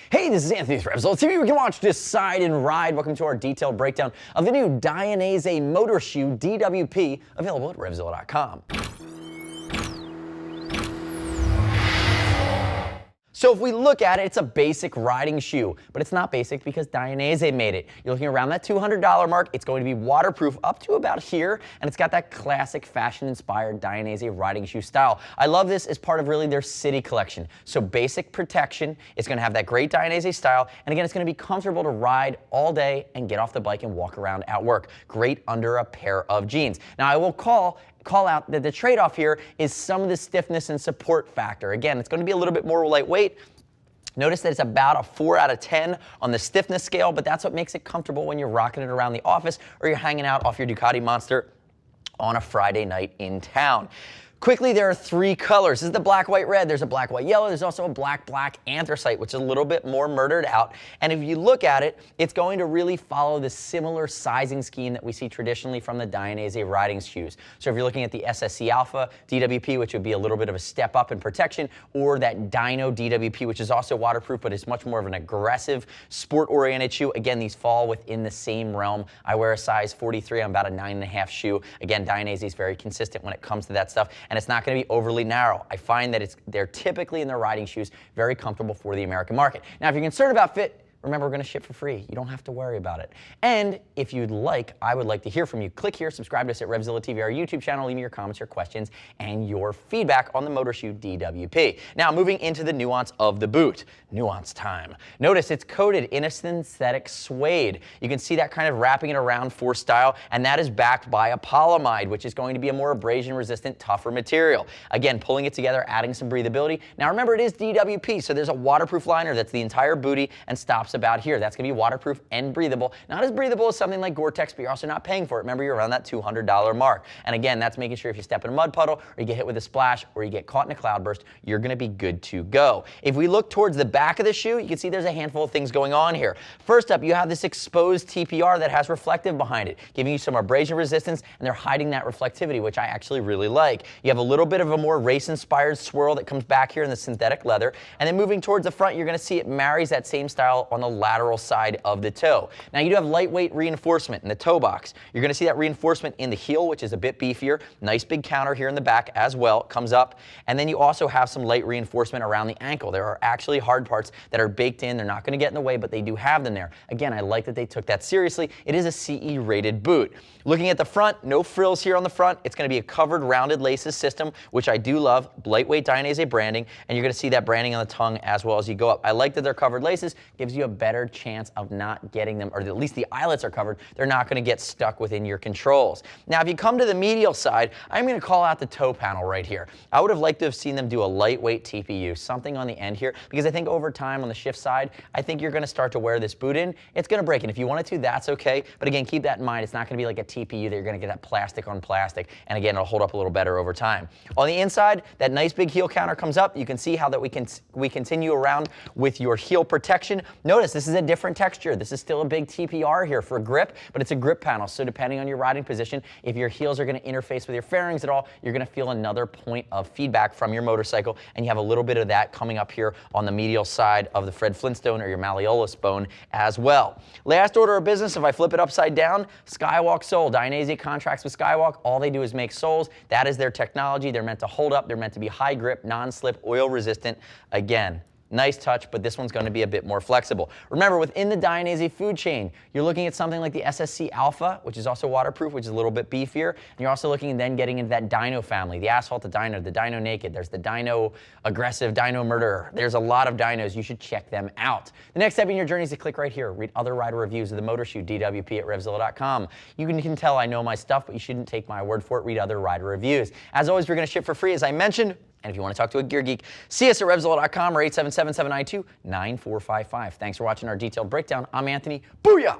Hey, this is Anthony with RevZilla TV. We can watch, decide, and ride. Welcome to our detailed breakdown of the new Dainese MotorShoe DWP, available at RevZilla.com. So if we look at it, it's a basic riding shoe, but it's not basic because Dainese made it. You're looking around that $200 mark. It's going to be waterproof up to about here, and it's got that classic fashion-inspired Dainese riding shoe style. I love this as part of really their city collection. So basic protection, it's going to have that great Dainese style, and again, it's going to be comfortable to ride all day and get off the bike and walk around at work. Great under a pair of jeans. Now, I will call out that the trade-off here is some of the stiffness and support factor. Again, it's going to be a little bit more lightweight. Notice that it's about a 4 out of 10 on the stiffness scale, but that's what makes it comfortable when you're rocking it around the office or you're hanging out off your Ducati Monster on a Friday night in town. Quickly, there are 3 colors. This is the black, white, red. There's a black, white, yellow. There's also a black, black anthracite, which is a little bit more murdered out. And if you look at it, it's going to really follow the similar sizing scheme that we see traditionally from the Dainese riding shoes. So if you're looking at the SSC Alpha DWP, which would be a little bit of a step up in protection, or that Dyno DWP, which is also waterproof, but it's much more of an aggressive, sport-oriented shoe. Again, these fall within the same realm. I wear a size 43. I'm about a 9.5 shoe. Again, Dainese is very consistent when it comes to that stuff. And it's not going to be overly narrow. I find that they're typically in their riding shoes very comfortable for the American market. Now, if you're concerned about fit, remember, we're going to ship for free. You don't have to worry about it. And if you'd like, I would like to hear from you. Click here, subscribe to us at RevZilla TV, our YouTube channel. Leave me your comments, your questions, and your feedback on the MotorShoe DWP. Now, moving into the nuance of the boot. Nuance time. Notice it's coated in a synthetic suede. You can see that kind of wrapping it around for style, and that is backed by a polyamide, which is going to be a more abrasion-resistant, tougher material. Again, pulling it together, adding some breathability. Now, remember, it is DWP, so there's a waterproof liner that's the entire booty and stops about here. That's going to be waterproof and breathable. Not as breathable as something like Gore-Tex, but you're also not paying for it. Remember, you're around that $200 mark. And again, that's making sure if you step in a mud puddle or you get hit with a splash or you get caught in a cloudburst, you're going to be good to go. If we look towards the back of the shoe, you can see there's a handful of things going on here. First up, you have this exposed TPR that has reflective behind it, giving you some abrasion resistance, and they're hiding that reflectivity, which I actually really like. You have a little bit of a more race-inspired swirl that comes back here in the synthetic leather. And then moving towards the front, you're going to see it marries that same style on the lateral side of the toe. Now, you do have lightweight reinforcement in the toe box. You're going to see that reinforcement in the heel, which is a bit beefier. Nice big counter here in the back as well. It comes up. And then you also have some light reinforcement around the ankle. There are actually hard parts that are baked in. They're not going to get in the way, but they do have them there. Again, I like that they took that seriously. It is a CE rated boot. Looking at the front, no frills here on the front. It's going to be a covered rounded laces system, which I do love. Lightweight Dainese branding, and you're going to see that branding on the tongue as well as you go up. I like that they're covered laces. Gives you a better chance of not getting them, or at least the eyelets are covered. They're not going to get stuck within your controls. Now, if you come to the medial side, I'm going to call out the toe panel right here. I would have liked to have seen them do a lightweight TPU, something on the end here, because I think over time on the shift side, I think you're going to start to wear this boot in. It's going to break, and if you wanted to, that's okay. But again, keep that in mind. It's not going to be like a TPU that you're going to get that plastic on plastic, and again, it'll hold up a little better over time. On the inside, that nice big heel counter comes up. You can see how that we continue around with your heel protection. Notice this is a different texture. This is still a big TPR here for grip, but it's a grip panel. So depending on your riding position, if your heels are going to interface with your fairings at all, you're going to feel another point of feedback from your motorcycle, and you have a little bit of that coming up here on the medial side of the Fred Flintstone or your malleolus bone as well. Last order of business, if I flip it upside down, Skywalk sole. Dainese contracts with Skywalk. All they do is make soles. That is their technology. They're meant to hold up. They're meant to be high grip, non-slip, oil resistant. Again, nice touch, but this one's going to be a bit more flexible. Remember, within the Dainese food chain, you're looking at something like the SSC Alpha, which is also waterproof, which is a little bit beefier. And you're also looking and then getting into that Dyno family, the Asphalt to Dyno, the Dyno Naked. There's the Dyno Aggressive, Dyno Murderer. There's a lot of dynos. You should check them out. The next step in your journey is to click right here. Read other rider reviews of the MotorShoe DWP at RevZilla.com. You can tell I know my stuff, but you shouldn't take my word for it. Read other rider reviews. As always, we're going to ship for free, as I mentioned. And if you want to talk to a gear geek, see us at RevZilla.com or 877-792-9455. Thanks for watching our detailed breakdown. I'm Anthony. Booyah!